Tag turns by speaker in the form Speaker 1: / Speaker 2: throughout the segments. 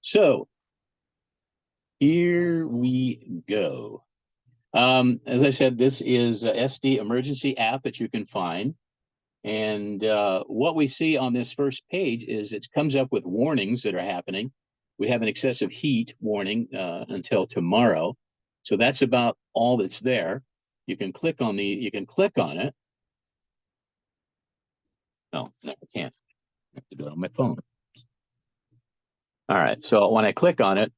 Speaker 1: So here we go. As I said, this is a SD emergency app that you can find. And what we see on this first page is it comes up with warnings that are happening. We have an excessive heat warning until tomorrow. So that's about all that's there. You can click on it. No, I can't. I have to do it on my phone. All right. So when I click on it,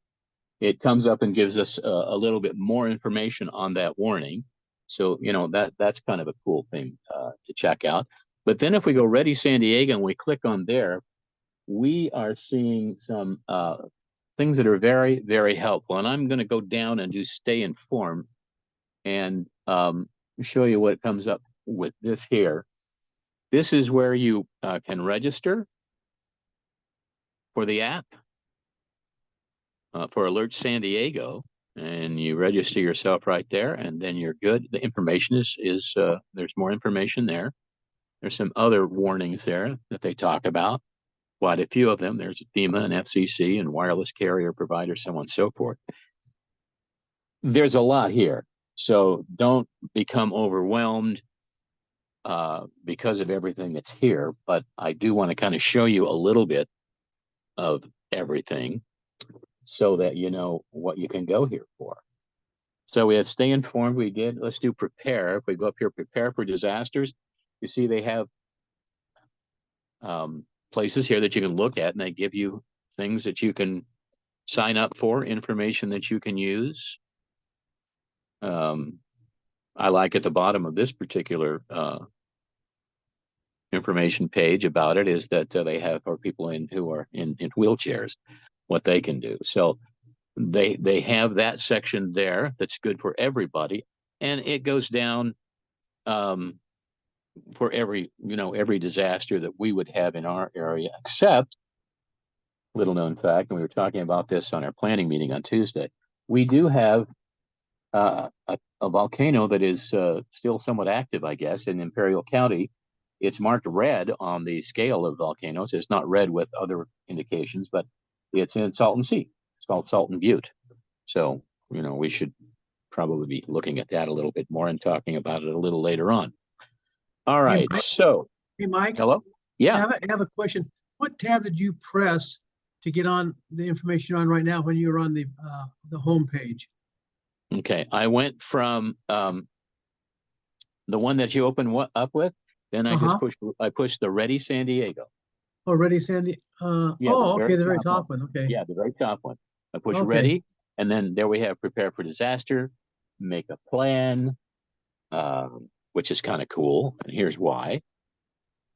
Speaker 1: it comes up and gives us a little bit more information on that warning. So, that's kind of a cool thing to check out. But then if we go Ready San Diego and we click on there, we are seeing some things that are very, very helpful. And I'm going to go down and do Stay Informed and show you what comes up with this here. This is where you can register for the app. For Alert San Diego, and you register yourself right there, and then you're good. The information is there's more information there. There's some other warnings there that they talk about. Quite a few of them. There's FEMA and FCC and wireless carrier providers, so on and so forth. There's a lot here, so don't become overwhelmed because of everything that's here. But I do want to kind of show you a little bit of everything, so that you know what you can go here for. So we have Stay Informed. We did. Let's do Prepare. If we go up here, Prepare for Disasters, you see they have places here that you can look at, and they give you things that you can sign up for, information that you can use. I like at the bottom of this particular information page about it is that they have for people who are in wheelchairs, what they can do. So they have that section there that's good for everybody, and it goes down for every disaster that we would have in our area, except, little known fact, and we were talking about this on our planning meeting on Tuesday, we do have a volcano that is still somewhat active, I guess, in Imperial County. It's marked red on the scale of volcanoes. It's not red with other indications, but it's in Salton Sea. It's called Salton Butte. So, we should probably be looking at that a little bit more and talking about it a little later on. All right.
Speaker 2: Hey, Mike.
Speaker 1: Hello? Yeah.
Speaker 2: I have a question. What tab did you press to get on the information you're on right now when you were on the home page?
Speaker 1: Okay. I went from the one that you opened up with, then I pushed the Ready San Diego.
Speaker 2: Oh, Ready San Diego. Okay, the very top one. Okay.
Speaker 1: Yeah, the very top one. I push Ready, and then there we have Prepare for Disaster, Make a Plan, which is kind of cool. And here's why.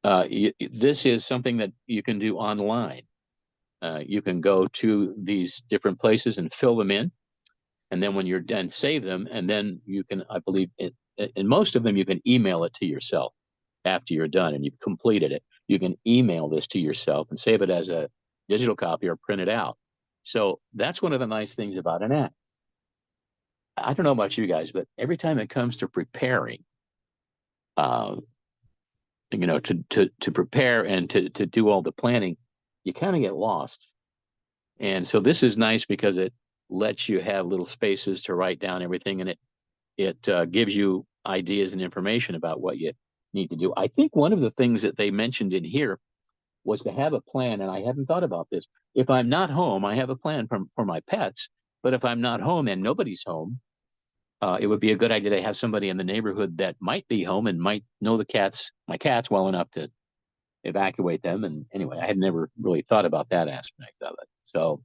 Speaker 1: This is something that you can do online. You can go to these different places and fill them in, and then when you're done, save them, and then you can, I believe, in most of them, you can email it to yourself after you're done and you've completed it. You can email this to yourself and save it as a digital copy or print it out. So that's one of the nice things about an app. I don't know about you guys, but every time it comes to preparing, to prepare and to do all the planning, you kind of get lost. And so this is nice because it lets you have little spaces to write down everything, and it gives you ideas and information about what you need to do. I think one of the things that they mentioned in here was to have a plan, and I hadn't thought about this. If I'm not home, I have a plan for my pets, but if I'm not home and nobody's home, it would be a good idea to have somebody in the neighborhood that might be home and might know my cats well enough to evacuate them. And anyway, I had never really thought about that aspect of it. So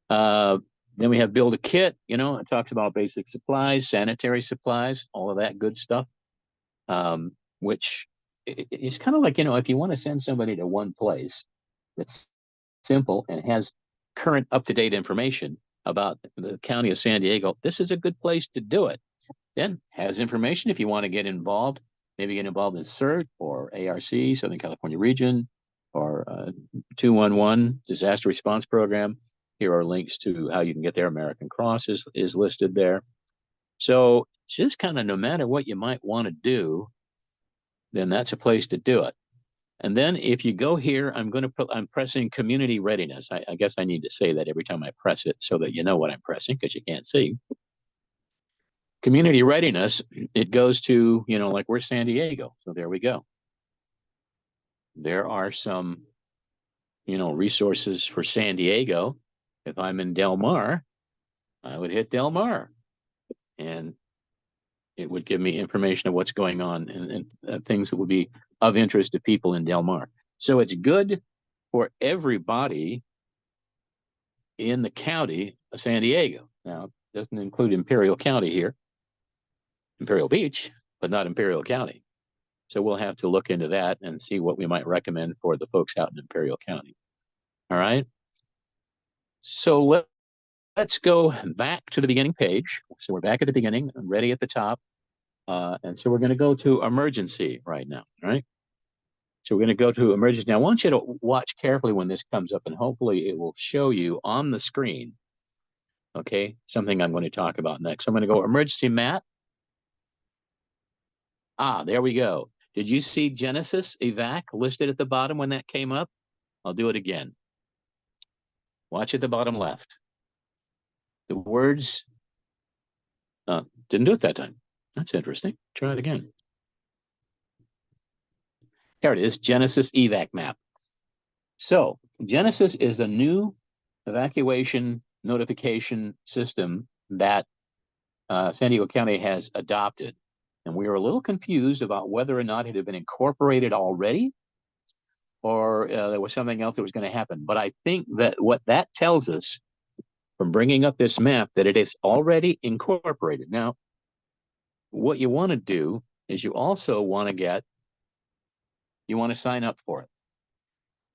Speaker 1: then we have Build a Kit. It talks about basic supplies, sanitary supplies, all of that good stuff, which is kind of like, if you want to send somebody to one place that's simple and has current up-to-date information about the county of San Diego, this is a good place to do it. Then has information if you want to get involved, maybe get involved in CERT or ARC, Southern California Region, or 211 Disaster Response Program. Here are links to how you can get there. American Cross is listed there. So just kind of no matter what you might want to do, then that's a place to do it. And then if you go here, I'm pressing community readiness. I guess I need to say that every time I press it so that you know what I'm pressing because you can't see. Community readiness, it goes to, like we're San Diego. So there we go. There are some, resources for San Diego. If I'm in Del Mar, I would hit Del Mar and it would give me information of what's going on and things that would be of interest to people in Del Mar. So it's good for everybody in the county of San Diego. Now, it doesn't include Imperial County here, Imperial Beach, but not Imperial County. So we'll have to look into that and see what we might recommend for the folks out in Imperial County. All right. So let's go back to the beginning page. So we're back at the beginning, ready at the top. And so we're going to go to emergency right now. All right. So we're going to go to emergency. Now, I want you to watch carefully when this comes up, and hopefully it will show you on the screen. Okay. Something I'm going to talk about next. So I'm going to go emergency map. Ah, there we go. Did you see Genesis evac listed at the bottom when that came up? I'll do it again. Watch at the bottom left. The words didn't do it that time. That's interesting. Try it again. There it is, Genesis evac map. So Genesis is a new evacuation notification system that San Diego County has adopted. And we were a little confused about whether or not it had been incorporated already or there was something else that was going to happen. But I think that what that tells us from bringing up this map, that it is already incorporated. Now, what you want to do is you also want to sign up for it.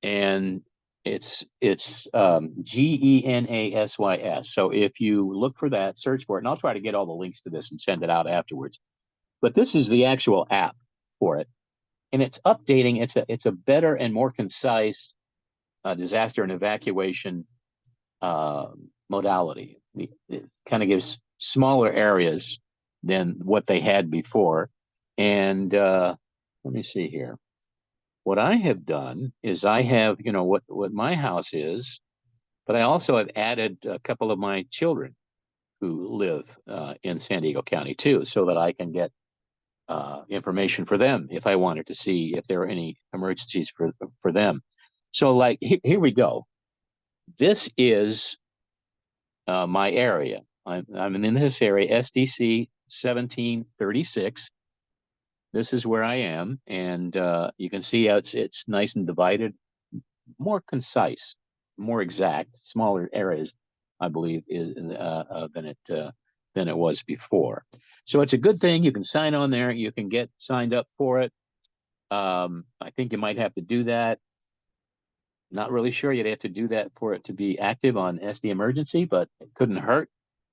Speaker 1: And it's GENASYS. So if you look for that, search for it, and I'll try to get all the links to this and send it out afterwards. But this is the actual app for it. And it's updating. It's a better and more concise disaster and evacuation modality. It kind of gives smaller areas than what they had before. And let me see here. What I have done is I have, what my house is, but I also have added a couple of my children who live in San Diego County too, so that I can get information for them if I wanted to see if there are any emergencies for them. So like, here we go. This is my area. I'm in this area, SDC 1736. This is where I am, and you can see how it's nice and divided, more concise, more exact, smaller areas, I believe, than it was before. So it's a good thing. You can sign on there. You can get signed up for it. I think you might have to do that. Not really sure you'd have to do that for it to be active on SD Emergency, but it couldn't hurt.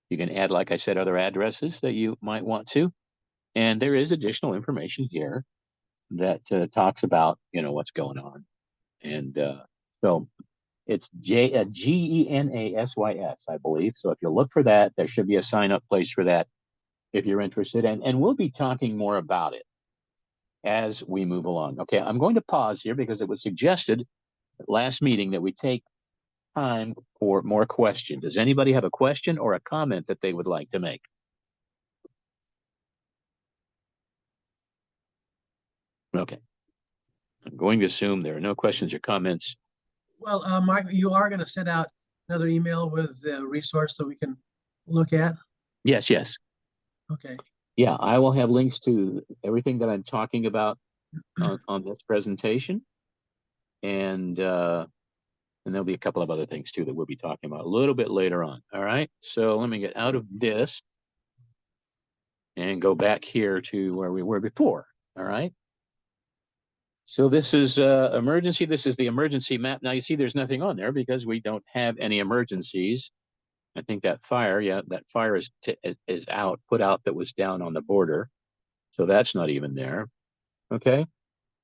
Speaker 1: You can add, like I said, other addresses that you might want to. And there is additional information here that talks about, what's going on. And so it's GENASYS, I believe. So if you look for that, there should be a sign up place for that if you're interested. And we'll be talking more about it as we move along. Okay, I'm going to pause here because it was suggested at last meeting that we take time for more questions. Does anybody have a question or a comment that they would like to make? Okay. I'm going to assume there are no questions or comments.
Speaker 2: Well, Mike, you are going to send out another email with the resource that we can look at?
Speaker 1: Yes, yes.
Speaker 2: Okay.
Speaker 1: Yeah, I will have links to everything that I'm talking about on this presentation. And there'll be a couple of other things too that we'll be talking about a little bit later on. All right. So let me get out of this and go back here to where we were before. All right. So this is emergency. This is the emergency map. Now you see there's nothing on there because we don't have any emergencies. I think that fire, that fire is put out that was down on the border. So that's not even there. Okay.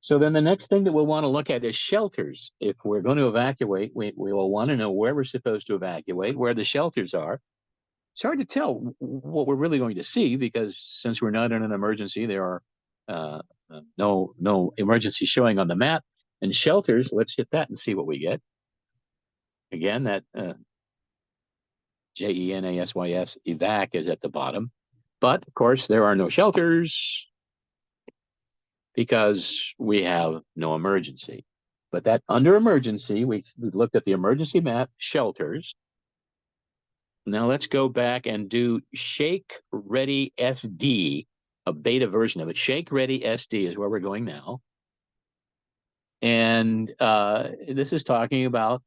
Speaker 1: So then the next thing that we'll want to look at is shelters. If we're going to evacuate, we will want to know where we're supposed to evacuate, where the shelters are. It's hard to tell what we're really going to see because since we're not in an emergency, there are no emergency showing on the map. And shelters, let's hit that and see what we get. Again, that JENASYS evac is at the bottom. But of course, there are no shelters because we have no emergency. But that under emergency, we looked at the emergency map, shelters. Now let's go back and do Shake Ready SD, a beta version of it. Shake Ready SD is where we're going now. And this is talking about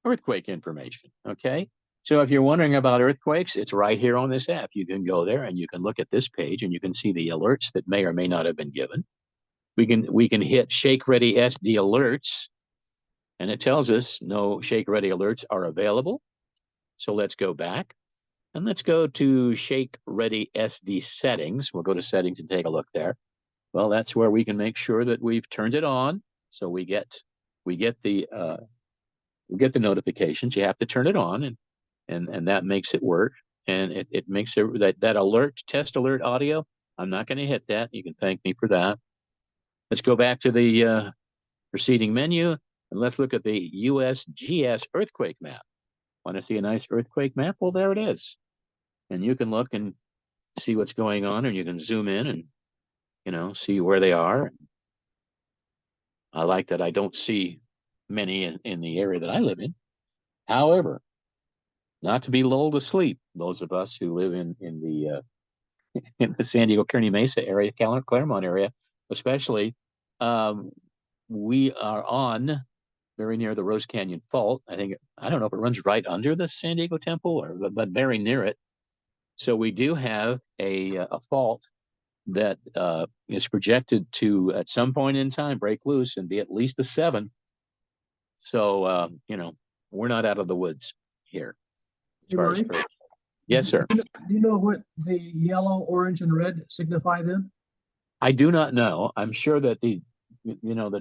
Speaker 1: earthquake information, okay? So if you're wondering about earthquakes, it's right here on this app. You can go there and you can look at this page and you can see the alerts that may or may not have been given. We can hit Shake Ready SD alerts, and it tells us no Shake Ready alerts are available. So let's go back and let's go to Shake Ready SD settings. We'll go to settings and take a look there. Well, that's where we can make sure that we've turned it on. So we get the notifications. You have to turn it on, and that makes it work. And it makes it that alert, test alert audio. I'm not going to hit that. You can thank me for that. Let's go back to the preceding menu and let's look at the USGS earthquake map. Want to see a nice earthquake map? Well, there it is. And you can look and see what's going on, and you can zoom in and, see where they are. I like that I don't see many in the area that I live in. However, not to be lulled to sleep, those of us who live in the in the San Diego Kearney Mesa area, Claremont area, especially, we are on very near the Rose Canyon Fault. I don't know if it runs right under the San Diego Temple but very near it. So we do have a fault that is projected to, at some point in time, break loose and be at least a 7. So, we're not out of the woods here.
Speaker 2: Hey, Mike?
Speaker 1: Yes, sir.
Speaker 2: Do you know what the yellow, orange, and red signify then?
Speaker 1: I do not know. I'm sure that the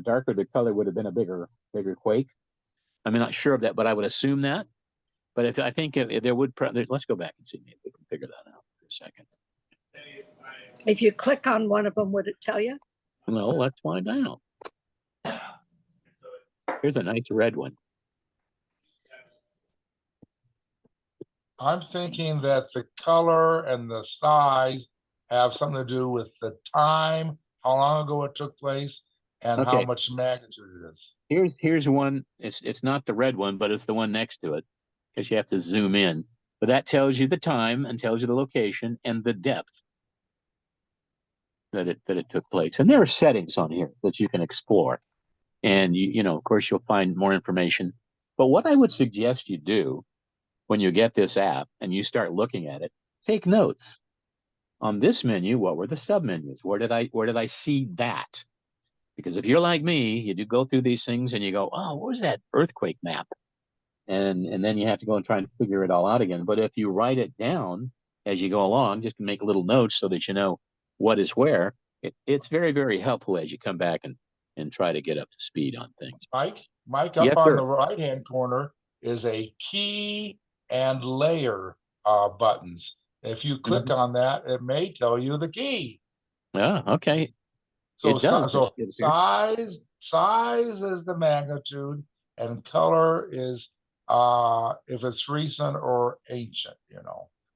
Speaker 1: darker the color would have been a bigger quake. I'm not sure of that, but I would assume that. But if there would, let's go back and see if we can figure that out for a second.
Speaker 3: If you click on one of them, would it tell you?
Speaker 1: No, let's find out. Here's a nice red one.
Speaker 4: I'm thinking that the color and the size have something to do with the time, how long ago it took place, and how much magnitude it is.
Speaker 1: Here's one. It's not the red one, but it's the one next to it, because you have to zoom in. But that tells you the time and tells you the location and the depth that it took place. And there are settings on here that you can explore. And of course, you'll find more information. But what I would suggest you do when you get this app and you start looking at it, take notes. On this menu, what were the submenus? Where did I see that? Because if you're like me, you do go through these things and you go, oh, what was that earthquake map? And then you have to go and try and figure it all out again. But if you write it down as you go along, just make little notes so that you know what is where, it's very, very helpful as you come back and try to get up to speed on things.
Speaker 4: Mike, up on the right-hand corner is a key and layer buttons. If you click on that, it may tell you the key.
Speaker 1: Yeah, okay.
Speaker 4: So size is the magnitude, and color is if it's recent or ancient,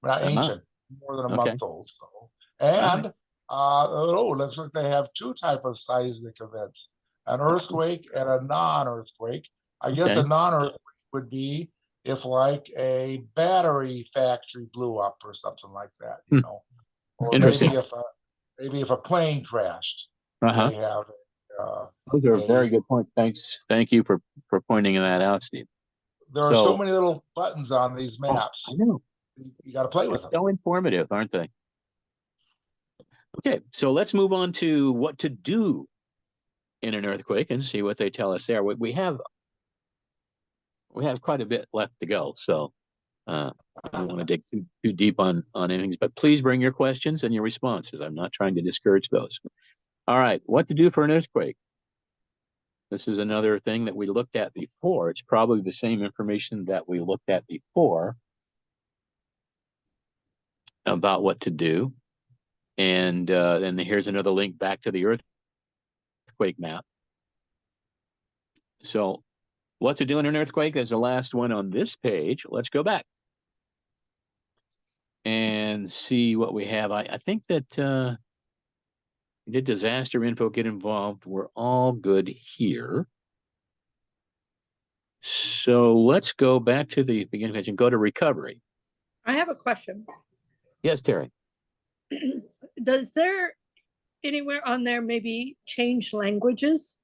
Speaker 4: not ancient, more than a month old. So, and looks like they have 2 types of seismic events: an earthquake and a non-earthquake. I guess a non-earthquake would be if like a battery factory blew up or something like that, or maybe if a plane crashed. They have
Speaker 1: those are a very good point. Thanks. Thank you for pointing that out, Steve.
Speaker 4: There are so many little buttons on these maps.
Speaker 1: I know.
Speaker 4: You got to play with them.
Speaker 1: So informative, aren't they? Okay, so let's move on to what to do in an earthquake and see what they tell us there. We have quite a bit left to go, so I don't want to dig too deep on anything, but please bring your questions and your responses. I'm not trying to discourage those. All right, what to do for an earthquake? This is another thing that we looked at before. It's probably the same information that we looked at before about what to do. And then here's another link back to the earthquake map. So what's it doing in an earthquake? That's the last one on this page. Let's go back and see what we have. I think that did disaster info get involved? We're all good here. So let's go back to the beginning page and go to recovery.
Speaker 3: I have a question.
Speaker 1: Yes, Terry.
Speaker 3: Does there anywhere on there maybe change languages?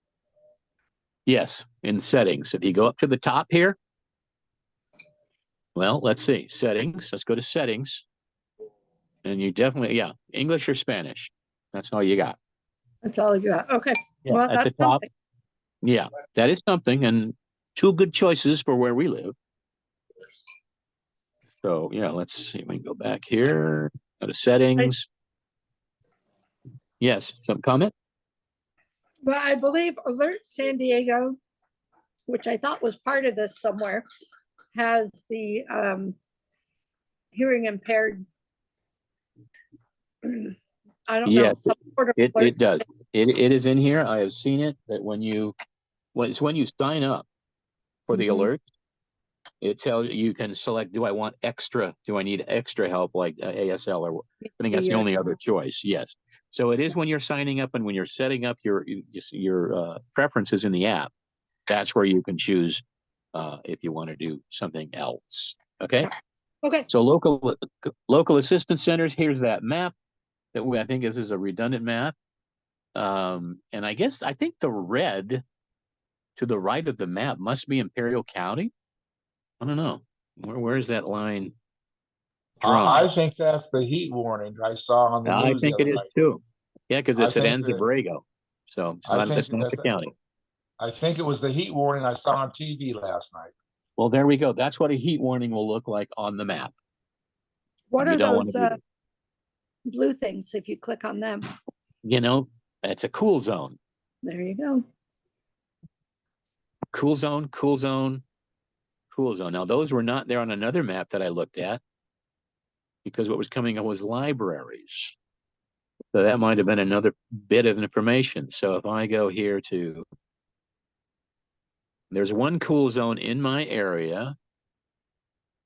Speaker 1: Yes, in settings. If you go up to the top here, well, let's see, settings. Let's go to settings. And you definitely, yeah, English or Spanish. That's all you got.
Speaker 3: That's all you got. Okay.
Speaker 1: Yeah,
Speaker 3: Well,
Speaker 1: at the
Speaker 3: that's
Speaker 1: top.
Speaker 3: something.
Speaker 1: Yeah, that is something, and two good choices for where we live. So yeah, let's see. We can go back here, go to settings. Yes, some comment?
Speaker 3: Well, I believe Alert San Diego, which I thought was part of this somewhere, has the hearing impaired. I don't know.
Speaker 1: Yes,
Speaker 3: some sort of
Speaker 1: it
Speaker 3: alert.
Speaker 1: does. It is in here. I have seen it that when you sign up for the
Speaker 3: Mhm.
Speaker 1: alert, it tells you can select, do I want extra, do I need extra help like ASL or I think that's the
Speaker 3: Yeah.
Speaker 1: only other choice. Yes. So it is when you're signing up and when you're setting up your preferences in the app, that's where you can choose if you want to do something else. Okay.
Speaker 3: Okay.
Speaker 1: So local assistance centers, here's that map that I think this is a redundant map. And I think the red to the right of the map must be Imperial County. I don't know. Where is that line drawn?
Speaker 4: I think that's the heat warning I saw on the
Speaker 1: I
Speaker 4: news the
Speaker 1: think it
Speaker 4: other
Speaker 1: is
Speaker 4: night.
Speaker 1: too. Yeah, because
Speaker 4: I
Speaker 1: it's at
Speaker 4: think that,
Speaker 1: Anza-Borrego. So
Speaker 4: I think
Speaker 1: that's not the
Speaker 4: that's,
Speaker 1: county.
Speaker 4: I think it was the heat warning I saw on TV last night.
Speaker 1: Well, there we go. That's what a heat warning will look like on the map.
Speaker 3: What
Speaker 1: You
Speaker 3: are
Speaker 1: don't want
Speaker 3: those
Speaker 1: to do that.
Speaker 3: blue things if you click on them?
Speaker 1: It's a cool zone.
Speaker 3: There you go.
Speaker 1: Cool zone, cool zone, cool zone. Now, those were not there on another map that I looked at because what was coming up was libraries. So that might have been another bit of information. So if I go here to, there's one cool zone in my area.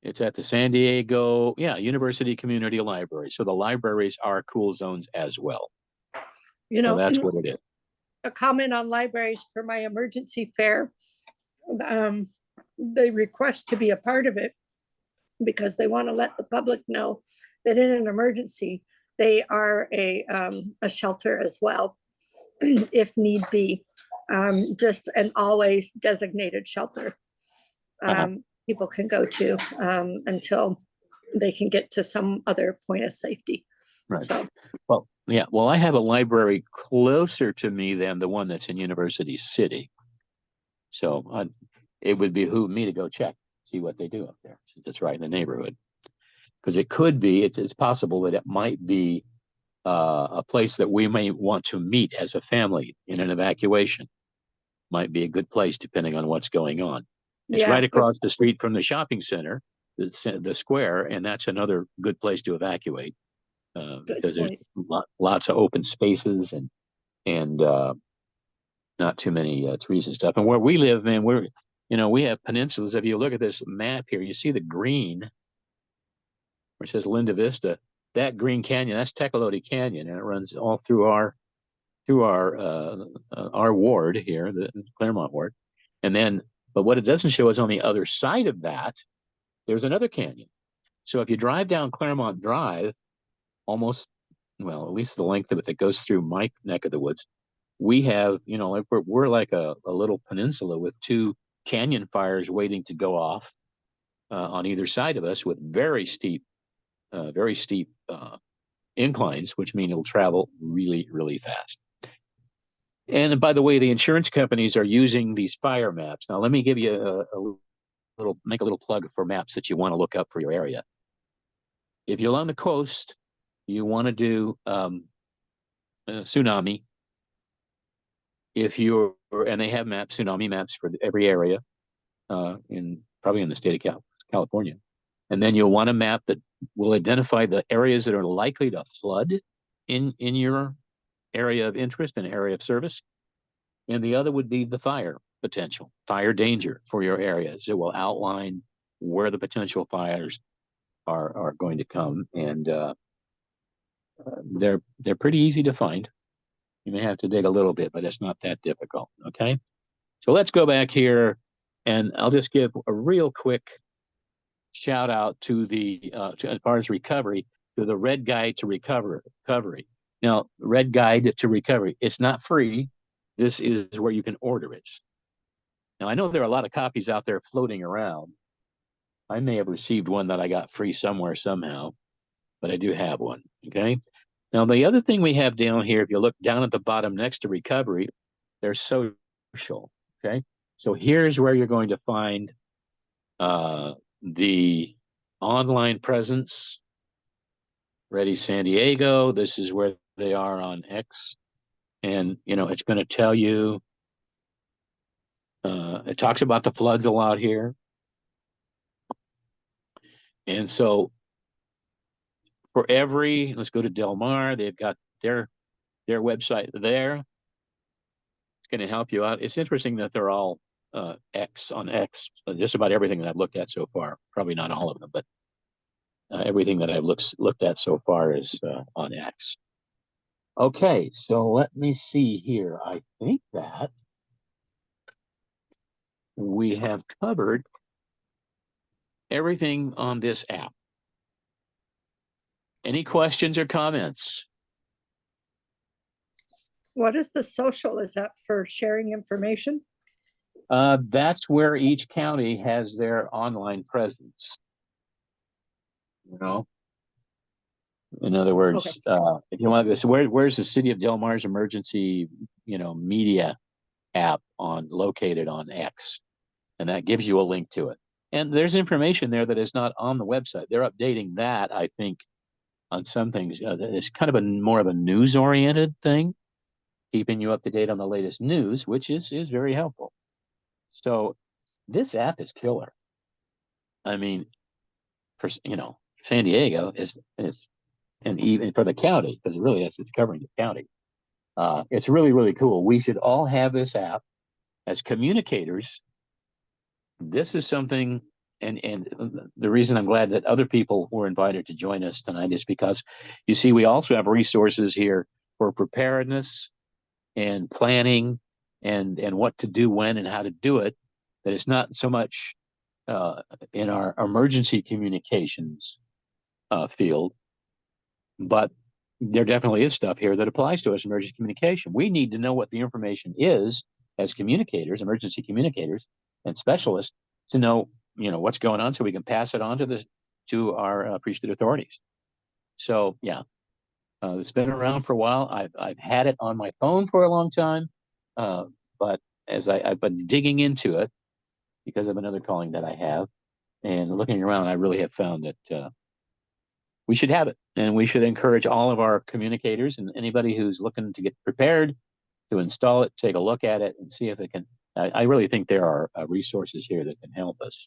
Speaker 1: It's at the San Diego, University Community Library. So the libraries are cool zones as well.
Speaker 3: You
Speaker 1: So
Speaker 3: know,
Speaker 1: that's what it is.
Speaker 3: a comment on libraries for my emergency fair. They request to be a part of it because they want to let the public know that in an emergency, they are a shelter as well, if need be. Just an always designated shelter people can go to until they can get to some other point of safety.
Speaker 1: Right.
Speaker 3: So,
Speaker 1: Well, yeah. Well, I have a library closer to me than the one that's in University City. So it would behoove me to go check, see what they do up there, since it's right in the neighborhood. Because it could be, it's possible that it might be a place that we may want to meet as a family in an evacuation. Might be a good place depending on what's going on. It's
Speaker 3: yeah,
Speaker 1: right across the street from the shopping center, the square, and that's another good place to evacuate because there's lots of open spaces and not too many trees and stuff. And where we live, man, we have peninsulas. If you look at this map here, you see the green where it says Linda Vista. That green canyon, that's Tecolote Canyon, and it runs all through our ward here, the Claremont ward. And then, but what it doesn't show is on the other side of that, there's another canyon. So if you drive down Claremont Drive, almost, well, at least the length of it that goes through my neck of the woods, we have, we're like a little peninsula with two canyon fires waiting to go off on either side of us with very steep inclines, which mean it'll travel really, really fast. And by the way, the insurance companies are using these fire maps. Now, let me give you make a little plug for maps that you want to look up for your area. If you're along the coast, you want to do tsunami. And they have tsunami maps for every area probably in the state of California. And then you'll want a map that will identify the areas that are likely to flood in your area of interest and area of service. And the other would be the fire potential, fire danger for your areas. It will outline where the potential fires are going to come, and they're pretty easy to find. You may have to dig a little bit, but it's not that difficult. Okay, so let's go back here, and I'll just give a real quick shout out to the as far as recovery, to the Red Guide to Recovery. Now, Red Guide to Recovery, it's not free. This is where you can order it. Now, I know there are a lot of copies out there floating around. I may have received one that I got free somewhere somehow, but I do have one. Okay. Now, the other thing we have down here, if you look down at the bottom next to recovery, there's social. Okay. So here's where you're going to find the online presence. Ready San Diego. This is where they are on X. And, you know, it's going to tell you, it talks about the floods a lot here. And so for every, let's go to Del Mar, they've got their website there. It's going to help you out. It's interesting that they're all X on X, just about everything that I've looked at so far. Probably not all of them, but everything that I've looked at so far is on X. Okay, so let me see here. I think that we have covered everything on this app. Any questions or comments?
Speaker 3: What is the social? Is that for sharing information?
Speaker 1: That's where each county has their online presence. You know, in other words, if you want to, so where's the City of Del Mar's emergency, media app located on X, and that gives you a link to it. And there's information there that is not on the website. They're updating that, I think, on some things. It's kind of more of a news-oriented thing, keeping you up to date on the latest news, which is very helpful. So this app is killer. I mean, for San Diego is and even for the county, because really it's covering the county. It's really, really cool. We should all have this app as communicators. This is something, and the reason I'm glad that other people were invited to join us tonight is because, you see, we also have resources here for preparedness and planning and what to do when and how to do it. That it's not so much in our emergency communications field, but there definitely is stuff here that applies to us emergency communication. We need to know what the information is as communicators, emergency communicators and specialists, to know what's going on, so we can pass it on to our priesthood authorities. So yeah, it's been around for a while. I've had it on my phone for a long time, but as I've been digging into it because of another calling that I have and looking around, I really have found that we should have it, and we should encourage all of our communicators and anybody who's looking to get prepared to install it, take a look at it, and see if it can. I really think there are resources here that can help us.